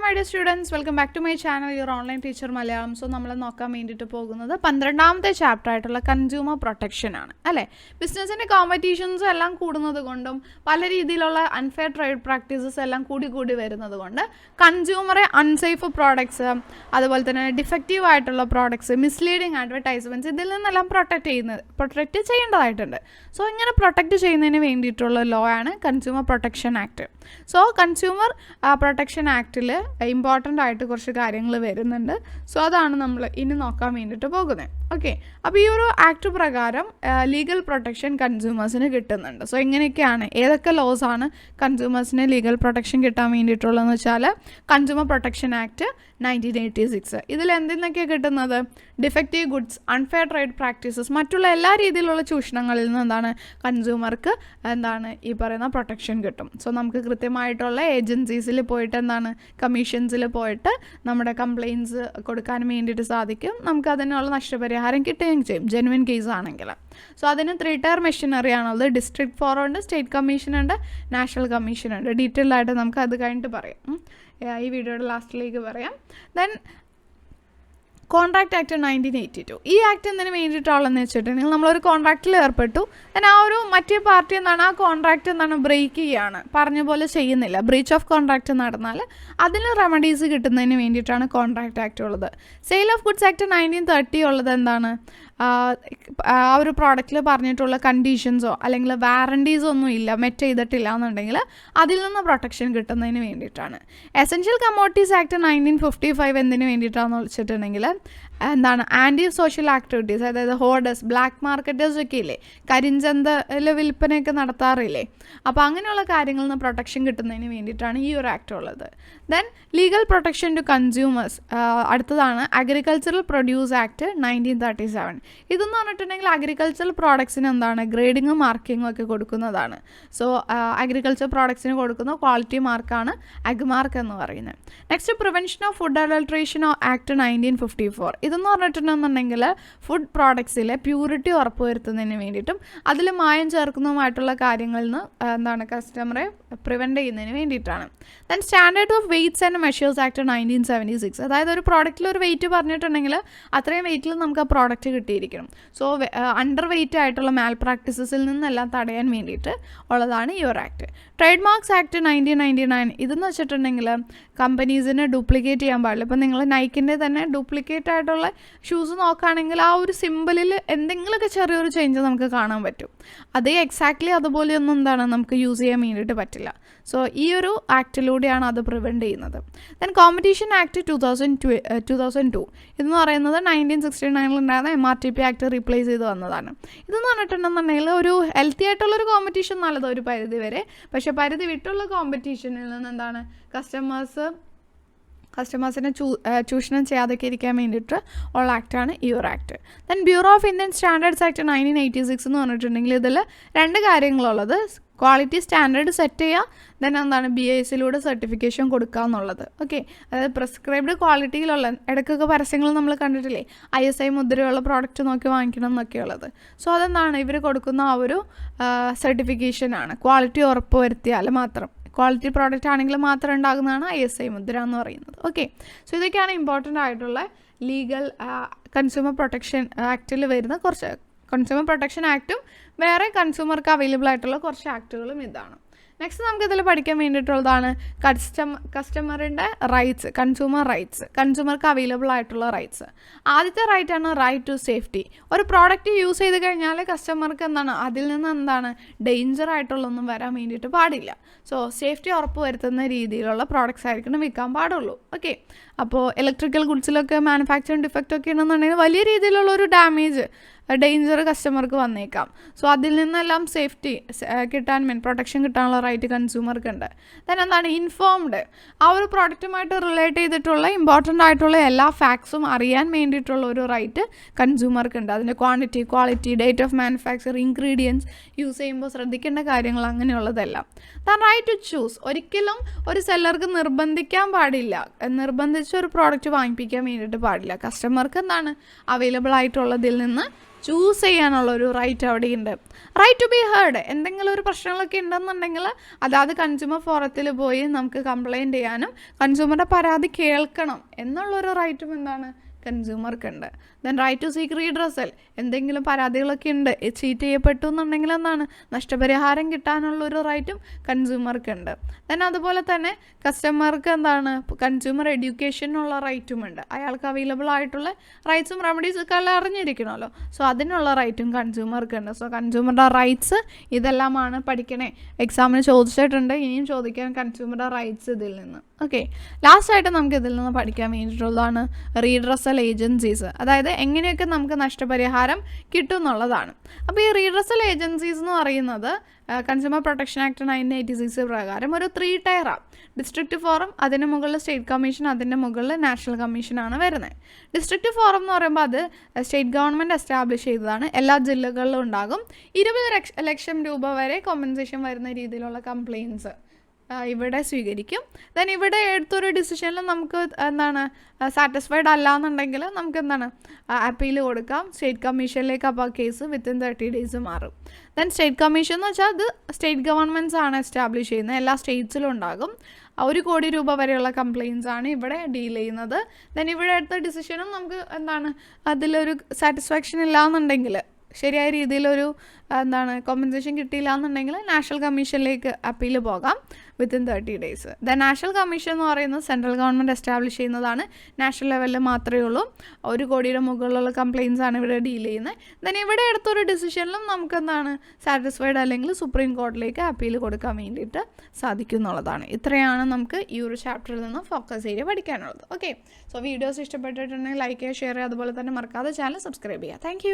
my dear students, welcome back to my channel, your online Teacher-Malayalam. So, നമ്മൾ നോക്കാൻ വേണ്ടിയിട്ട് പോകുന്നത് 12ാമത്തെ ചാപ്റ്റർ ആയിട്ടുള്ള കൺസ്യൂമർ പ്രൊട്ടക്ഷൻ ആണ് അല്ലേ. ബിസിനസ്സിൻ്റെ കോമ്പറ്റീഷൻസ് എല്ലാം കൂടുന്നത് കൊണ്ടും പല രീതിയിലുള്ള അൺഫെയർ ട്രേഡ് പ്രാക്ടീസസ് എല്ലാം കൂടി വരുന്നത് കൊണ്ട് കൺസ്യൂമറെ അൺസേഫ് പ്രോഡക്ട്സ്, അതുപോലെ തന്നെ ഡിഫക്റ്റീവ് ആയിട്ടുള്ള പ്രോഡക്ട്സ്, മിസ്ലീഡിങ് അഡ്വർടൈസ്മെൻറ്റ്സ് ഇതിൽ നിന്നെല്ലാം പ്രൊട്ടക്റ്റ് ചെയ്യേണ്ടതായിട്ടുണ്ട്. സോ ഇങ്ങനെ പ്രൊട്ടക്റ്റ് ചെയ്യുന്നതിന് വേണ്ടിയിട്ടുള്ള ലോ ആണ് consumer protection act. So consumer protection ആക്ടിൽ ഇമ്പോർട്ടൻ്റ് ആയിട്ട് കുറച്ച് കാര്യങ്ങൾ വരുന്നുണ്ട്. സോ അതാണ് നമ്മൾ ഇനി നോക്കാൻ വേണ്ടിയിട്ട് പോകുന്നത്. ഓക്കെ, അപ്പോൾ ഈ ഒരു ആക്ട് പ്രകാരം ലീഗൽ പ്രൊട്ടക്ഷൻ കൺസ്യൂമേഴ്സിന് കിട്ടുന്നുണ്ട്. സോ ഇങ്ങനെയൊക്കെയാണ്, ഏതൊക്കെ ലോസ് ആണ് കൺസ്യൂമേഴ്സിന് ലീഗൽ പ്രൊട്ടക്ഷൻ കിട്ടാൻ വേണ്ടിയിട്ടുള്ളതെന്ന് വെച്ചാൽ കൺസ്യൂമർ പ്രൊട്ടക്ഷൻ ആക്ട് 1986. ഇതിൽ എന്തിനൊക്കെയാണ് കിട്ടുന്നത്? Defective goods, unfair trade practices, മറ്റുള്ള എല്ലാ രീതിയിലുള്ള ചൂഷണങ്ങളിൽ നിന്ന് എന്താണ് കൺസ്യൂമർക്ക് ഈ പറയുന്ന പ്രൊട്ടക്ഷൻ കിട്ടും. സോ നമുക്ക് കൃത്യമായിട്ടുള്ള ഏജൻസീസിൽ പോയിട്ട് കമ്മീഷൻസിൽ പോയിട്ട് നമ്മുടെ കംപ്ലയിൻറ്റ്സ് കൊടുക്കാൻ വേണ്ടിയിട്ട് സാധിക്കും. നമുക്ക് അതിനുള്ള നഷ്ടപരിഹാരം കിട്ടുകയും ചെയ്യും, ജെനുവിൻ കേസ് ആണെങ്കിൽ. സോ അതിന് 3 ടയർ മെഷീനറി ആണുള്ളത്. ഡിസ്ട്രിക്ട് ഫോറുണ്ട്, സ്റ്റേറ്റ് കമ്മീഷനുണ്ട്, നാഷണൽ കമ്മീഷനുണ്ട്. ഡീറ്റെയിൽഡ് ആയിട്ട് നമുക്ക് അത് കഴിഞ്ഞിട്ട് പറയാം, ഈ വീഡിയോയുടെ ലാസ്റ്റിലേക്ക് പറയാം. Then contract act 1982. ഈ ആക്ട് എന്തിനു വേണ്ടിയിട്ടുള്ളതെന്ന് വെച്ചിട്ടുണ്ടെങ്കിൽ നമ്മളൊരു കോൺട്രാക്റ്റിൽ ഏർപ്പെട്ടു, ആ ഒരു മറ്റേ പാർട്ടി ആ കോൺട്രാക്റ്റ് ബ്രേക്ക് ചെയ്യുകയാണ്, പറഞ്ഞ പോലെ ചെയ്യുന്നില്ല, ബ്രീച്ച് ഓഫ് കോൺട്രാക്റ്റ് നടന്നാൽ അതിന് റെമഡീസ് കിട്ടുന്നതിന് വേണ്ടിയിട്ടാണ് കോൺട്രാക്ട് ആക്ട് ഉള്ളത്. സെയിൽ ഓഫ് ഗുഡ്സ് ആക്ട് 1930 ഉള്ളത് ആ ഒരു പ്രോഡക്റ്റിൽ പറഞ്ഞിട്ടുള്ള കണ്ടീഷൻസോ അല്ലെങ്കിൽ വാറണ്ടീസോ ഒന്നും ഇല്ല, മെറ്റ് ചെയ്തിട്ടില്ല എന്നുണ്ടെങ്കിൽ അതിൽ നിന്ന് പ്രൊട്ടക്ഷൻ കിട്ടുന്നതിന് വേണ്ടിയിട്ടാണ്. എസെൻഷ്യൽ കമ്മോഡിറ്റീസ് ആക്ട് 1955 എന്തിനു വേണ്ടിയിട്ടാണെന്ന് വെച്ചിട്ടുണ്ടെങ്കിൽ ആൻറ്റി സോഷ്യൽ ആക്ടിവിറ്റീസ്, അതായത് ഹോർഡേഴ്സ്, ബ്ലാക്ക് മാർക്കറ്റേഴ്സ് ഒക്കെ ഇല്ലേ, കരിഞ്ചന്തയിൽ വിൽപ്പനയൊക്കെ നടത്താറില്ലേ, അപ്പോൾ അങ്ങനെയുള്ള കാര്യങ്ങളിൽ നിന്ന് പ്രൊട്ടക്ഷൻ കിട്ടുന്നതിന് വേണ്ടിയിട്ടാണ് ഈ ഒരു ആക്ട് ഉള്ളത്. Then legal protection to consumers അടുത്തതാണ് അഗ്രികൾച്ചറൽ പ്രൊഡ്യൂസ് ആക്ട് 1937. ഇതെന്ന് പറഞ്ഞിട്ടുണ്ടെങ്കിൽ അഗ്രികൾച്ചറൽ പ്രോഡക്ട്സിന് ഗ്രേഡിങ്ങും മാർക്കിങ്ങും ഒക്കെ കൊടുക്കുന്നതാണ്. സോ അഗ്രികൾച്ചർ പ്രോഡക്ട്സിന് കൊടുക്കുന്ന ക്വാളിറ്റി മാർക്കാണ് അഗ്മാർക്ക് എന്ന് പറയുന്നത്. Next prevention of food adulteration act 1954. ഇതെന്ന് പറഞ്ഞിട്ടുണ്ടെന്നുണ്ടെങ്കിൽ ഫുഡ് പ്രോഡക്ട്സിലെ പ്യൂരിറ്റി ഉറപ്പുവരുത്തുന്നതിന് വേണ്ടിയിട്ടും അതിൽ മായം ചേർക്കുന്നതുമായിട്ടുള്ള കാര്യങ്ങളിൽ നിന്ന് കസ്റ്റമറെ പ്രിവെൻറ്റ് ചെയ്യുന്നതിന് വേണ്ടിയിട്ടാണ്. Then standard of weights and measures act 1976. അതായത് ഒരു പ്രോഡക്റ്റിൽ ഒരു വെയിറ്റ് പറഞ്ഞിട്ടുണ്ടെങ്കിൽ അത്രയും വെയിറ്റിൽ നമുക്ക് ആ പ്രോഡക്റ്റ് കിട്ടിയിരിക്കണം. സോ അണ്ടർ വെയിറ്റ് ആയിട്ടുള്ള മാൽ പ്രാക്ടീസസിൽ നിന്നെല്ലാം തടയാൻ വേണ്ടിയിട്ട് ഉള്ളതാണ് ഈ ഒരു ആക്ട്. Trade marks act 1999. ഇതെന്ന് വെച്ചിട്ടുണ്ടെങ്കിൽ കമ്പനീസിനെ ഡ്യൂപ്ലിക്കേറ്റ് ചെയ്യാൻ പാടില്ല. ഇപ്പം നിങ്ങൾ നൈക്കിൻ്റെ തന്നെ ഡ്യൂപ്ലിക്കേറ്റ് ആയിട്ടുള്ള ഷൂസ് നോക്കുകയാണെങ്കിൽ ആ ഒരു സിമ്പിളിൽ എന്തെങ്കിലുമൊക്കെ ചെറിയൊരു ചേഞ്ച് നമുക്ക് കാണാൻ പറ്റും. അതേ എക്സാക്ട്ലി അതുപോലെയൊന്നും നമുക്ക് യൂസ് ചെയ്യാൻ വേണ്ടിയിട്ട് പറ്റില്ല. സോ ഈ ഒരു ആക്ടിലൂടെയാണ് അത് പ്രിവെൻറ്റ് ചെയ്യുന്നത്. Then competition act 2002. ഇതെന്ന് പറയുന്നത് 1969 ഉണ്ടായിരുന്ന MRTP ആക്ട് റീപ്ലേസ് ചെയ്ത് വന്നതാണ്. ഇതെന്ന് പറഞ്ഞിട്ടുണ്ടെന്നുണ്ടെങ്കിൽ ഒരു ഹെൽത്തി ആയിട്ടുള്ളൊരു കോമ്പറ്റീഷൻ നല്ലത് ഒരു പരിധി വരെ, പക്ഷേ പരിധി വിട്ടുള്ള കോമ്പറ്റീഷനിൽ നിന്ന് കസ്റ്റമേഴ്സിനെ ചൂഷണം ചെയ്യാതൊക്കെ ഇരിക്കാൻ വേണ്ടിയിട്ട് ഉള്ള ആക്റ്റാണ് ഈ ഒരു act. Then bureau of Indian standards act 1986 എന്ന് പറഞ്ഞിട്ടുണ്ടെങ്കിൽ ഇതിൽ 2 കാര്യങ്ങളുള്ളത്. ക്വാളിറ്റി സ്റ്റാൻഡേർഡ് സെറ്റ് ചെയ്യുക, ദെൻ BISലൂടെ സർട്ടിഫിക്കേഷൻ കൊടുക്കുക എന്നുള്ളത്. ഓക്കെ, അതായത് പ്രിസ്ക്രൈബ്ഡ് ക്വാളിറ്റിയിലുള്ള ഇടയ്ക്കൊക്കെ പരസ്യങ്ങൾ നമ്മൾ കണ്ടിട്ടില്ലേ, ISI മുദ്രയുള്ള പ്രോഡക്റ്റ് നോക്കി വാങ്ങിക്കണം എന്നൊക്കെയുള്ളത്. സോ ഇവർ കൊടുക്കുന്ന ആ ഒരു സർട്ടിഫിക്കേഷനാണ്, ക്വാളിറ്റി ഉറപ്പ് വരുത്തിയാൽ മാത്രം, ക്വാളിറ്റി പ്രോഡക്റ്റ് ആണെങ്കിൽ മാത്രം ഉണ്ടാകുന്നതാണ് ISI മുദ്ര എന്ന് പറയുന്നത്. ഓക്കെ, സോ ഇതൊക്കെയാണ് ഇമ്പോർട്ടൻ്റ് ആയിട്ടുള്ള ലീഗൽ കൺസ്യൂമർ പ്രൊട്ടക്ഷൻ ആക്റ്റിൽ വരുന്ന കുറച്ച്. കൺസ്യൂമർ പ്രൊട്ടക്ഷൻ ആക്റ്റും വേറെ കൺസ്യൂമർക്ക് അവൈലബിൾ ആയിട്ടുള്ള കുറച്ച് ആക്റ്റുകളും ഇതാണ്. നെക്സ്റ്റ് നമുക്കിതിൽ പഠിക്കാൻ വേണ്ടിയിട്ടുള്ളതാണ് കസ്റ്റമറിൻ്റെ റൈറ്റ്സ്, കൺസ്യൂമർ റൈറ്റ്സ്, കൺസ്യൂമർക്ക് അവൈലബിൾ ആയിട്ടുള്ള റൈറ്റ്സ്. ആദ്യത്തെ റൈറ്റാണ് റൈറ്റ് ടു സേഫ്റ്റി. ഒരു പ്രോഡക്റ്റ് യൂസ് ചെയ്ത് കഴിഞ്ഞാൽ കസ്റ്റമർക്ക് അതിൽ നിന്ന് ഡേഞ്ചർ ആയിട്ടുള്ളൊന്നും വരാൻ വേണ്ടിയിട്ട് പാടില്ല. സോ സേഫ്റ്റി ഉറപ്പ് വരുത്തുന്ന രീതിയിലുള്ള പ്രോഡക്റ്റ്സ് ആയിരിക്കണം വിൽക്കാൻ പാടുള്ളൂ. ഓക്കെ, അപ്പോൾ ഇലക്ട്രിക്കൽ ഗുഡ്സിലൊക്കെ മാനുഫാക്ചറിങ് ഡിഫക്റ്റ് ഒക്കെ ഉണ്ടെന്നുണ്ടെങ്കിൽ വലിയ രീതിയിലുള്ള ഒരു ഡേഞ്ചർ കസ്റ്റമർക്ക് വന്നേക്കാം. സോ അതിൽ നിന്നെല്ലാം സേഫ്റ്റി പ്രൊട്ടക്ഷൻ കിട്ടാനുള്ള റൈറ്റ് കൺസ്യൂമർക്ക് ഉണ്ട്. ദെൻ ഇൻഫോംഡ്, ആ ഒരു പ്രോഡക്റ്റുമായിട്ട് റിലേറ്റ് ചെയ്തിട്ടുള്ള ഇമ്പോർട്ടൻ്റ് ആയിട്ടുള്ള എല്ലാ ഫാക്ട്സും അറിയാൻ വേണ്ടിയിട്ടുള്ള ഒരു റൈറ്റ് കൺസ്യൂമർക്ക് ഉണ്ട്. അതിൻ്റെ quantity, quality, date of manufacture, ingredients use ചെയ്യുമ്പോൾ ശ്രദ്ധിക്കേണ്ട കാര്യങ്ങൾ അങ്ങനെയുള്ളതെല്ലാം. Then right to choose. ഒരിക്കലും ഒരു സെല്ലർക്ക് നിർബന്ധിക്കാൻ പാടില്ല, നിർബന്ധിച്ച് ഒരു പ്രോഡക്റ്റ് വാങ്ങിപ്പിക്കാൻ വേണ്ടിയിട്ട് പാടില്ല. കസ്റ്റമർക്ക് അവൈലബിൾ ആയിട്ടുള്ളതിൽ നിന്ന് ചൂസ് ചെയ്യാനുള്ളൊരു റൈറ്റ് അവിടെയുണ്ട്. റൈറ്റ് ടു ബി ഹേർഡ്, എന്തെങ്കിലും ഒരു പ്രശ്നങ്ങളൊക്കെ ഉണ്ടെന്നുണ്ടെങ്കിൽ അതാത് കൺസ്യൂമർ ഫോറത്തിൽ പോയി നമുക്ക് കംപ്ലയിൻറ്റ് ചെയ്യാനും കൺസ്യൂമറുടെ പരാതി കേൾക്കണം എന്നുള്ളൊരു റൈറ്റും എന്താണ് കൺസ്യൂമർക്കുണ്ട്. Then right to seek redressal, എന്തെങ്കിലും പരാതികളൊക്കെ ഉണ്ട്, ചീറ്റ് ചെയ്യപ്പെട്ടു എന്നുണ്ടെങ്കിൽ എന്താണ് നഷ്ടപരിഹാരം കിട്ടാനുള്ളൊരു റൈറ്റും കൺസ്യൂമർക്കുണ്ട്. ദെൻ അതുപോലെ തന്നെ കസ്റ്റമർക്ക് എന്താണ് കൺസ്യൂമർ എഡ്യൂക്കേഷനുള്ള റൈറ്റുമുണ്ട്. അയാൾക്ക് അവൈലബിൾ ആയിട്ടുള്ള റൈറ്റ്സും റെമഡീസും ഒക്കെ എല്ലാം അറിഞ്ഞിരിക്കണമല്ലോ. സോ അതിനുള്ള റൈറ്റും കൺസ്യൂമർക്കുണ്ട്. സോ കൺസ്യൂമറുടെ റൈറ്റ്സ് ഇതെല്ലാമാണ് പഠിക്കണേ. എക്സാമിന് ചോദിച്ചിട്ടുണ്ട്, ഇനിയും ചോദിക്കാൻ കൺസ്യൂമറുടെ റൈറ്റ്സ് ഇതിൽ നിന്ന്. ഓക്കെ, ലാസ്റ്റായിട്ട് നമുക്ക് ഇതിൽ നിന്ന് പഠിക്കാൻ വേണ്ടിയിട്ടുള്ളതാണ് റീഡ്രസൽ ഏജൻസീസ്. അതായത് എങ്ങനെയൊക്കെ നമുക്ക് നഷ്ടപരിഹാരം കിട്ടും എന്നുള്ളതാണ്. അപ്പോൾ ഈ റീഡ്രസൽ ഏജൻസീസ് എന്ന് പറയുന്നത് കൺസ്യൂമർ പ്രൊട്ടക്ഷൻ ആക്ട് 1986 പ്രകാരം ഒരു 3 ടയറാണ്. ഡിസ്ട്രിക്റ്റ് ഫോറം, അതിന് മുകളിൽ സ്റ്റേറ്റ് കമ്മീഷൻ, അതിൻ്റെ മുകളിൽ നാഷണൽ കമ്മീഷനാണ് വരുന്നത്. ഡിസ്ട്രിക്റ്റ് ഫോറം എന്ന് പറയുമ്പോൾ അത് സ്റ്റേറ്റ് ഗവൺമെൻറ് എസ്റ്റാബ്ലിഷ് ചെയ്തതാണ്. എല്ലാ ജില്ലകളിലും ഉണ്ടാകും. 20 ലക്ഷം രൂപ വരെ കോമ്പൻസേഷൻ വരുന്ന രീതിയിലുള്ള കംപ്ലയിൻസ് ഇവിടെ സ്വീകരിക്കും. ദെൻ ഇവിടെ എടുത്തൊരു ഡിസിഷനിൽ നമുക്ക് എന്താണ് സാറ്റിസ്ഫൈഡ് അല്ല എന്നുണ്ടെങ്കിൽ നമുക്ക് എന്താണ് അപ്പീൽ കൊടുക്കാം സ്റ്റേറ്റ് കമ്മീഷനിലേക്ക്. അപ്പോൾ കേസ് വിത്തിൻ 30 ഡേയ്സ് മാറും. ദെൻ സ്റ്റേറ്റ് കമ്മീഷൻ എന്ന് വെച്ചാൽ അത് സ്റ്റേറ്റ് ഗവൺമെൻറ്റ്സ് ആണ് എസ്റ്റാബ്ലിഷ് ചെയ്യുന്നത്. എല്ലാ സ്റ്റേറ്റ്സിലും ഉണ്ടാകും. 1 കോടി രൂപ വരെയുള്ള കംപ്ലയിൻസ് ആണ് ഇവിടെ ഡീൽ ചെയ്യുന്നത്. ദെൻ ഇവിടെ എടുത്ത ഡിസിഷനും നമുക്ക് എന്താണ് അതിലൊരു സാറ്റിസ്ഫാക്ഷൻ ഇല്ല എന്നുണ്ടെങ്കിൽ, ശരിയായ രീതിയിലൊരു എന്താണ് കോമ്പൻസേഷൻ കിട്ടിയില്ല എന്നുണ്ടെങ്കിൽ നാഷണൽ കമ്മീഷനിലേക്ക് അപ്പീൽ പോകാം within 30 days. The national commission എന്ന് പറയുന്നത് സെൻട്രൽ ഗവൺമെൻറ് എസ്റ്റാബ്ലിഷ് ചെയ്യുന്നതാണ്. നാഷണൽ ലെവലിൽ മാത്രമേ ഉള്ളൂ. 1 കോടിയുടെ മുകളിലുള്ള കംപ്ലയിൻസ് ആണ് ഇവിടെ ഡീൽ ചെയ്യുന്നത്. ദെൻ ഇവിടെ എടുത്തൊരു ഡിസിഷനിലും നമുക്ക് എന്താണ് സാറ്റിസ്ഫൈഡ് അല്ലെങ്കിൽ സുപ്രീം കോടതിയിലേക്ക് അപ്പീൽ കൊടുക്കാൻ വേണ്ടിയിട്ട് സാധിക്കും എന്നുള്ളതാണ്. ഇത്രയാണ് നമുക്ക് ഈ ഒരു ചാപ്റ്ററിൽ നിന്ന് ഫോക്കസ് ഏരിയ പഠിക്കാനുള്ളത്. ഓക്കെ, സോ വീഡിയോസ് ഇഷ്ടപ്പെട്ടിട്ടുണ്ടെങ്കിൽ ലൈക്ക് ചെയ്യുക, ഷെയർ ചെയ്യുക, അതുപോലെ തന്നെ മറക്കാതെ ചാനൽ സബ്സ്ക്രൈബ് ചെയ്യുക. താങ്ക്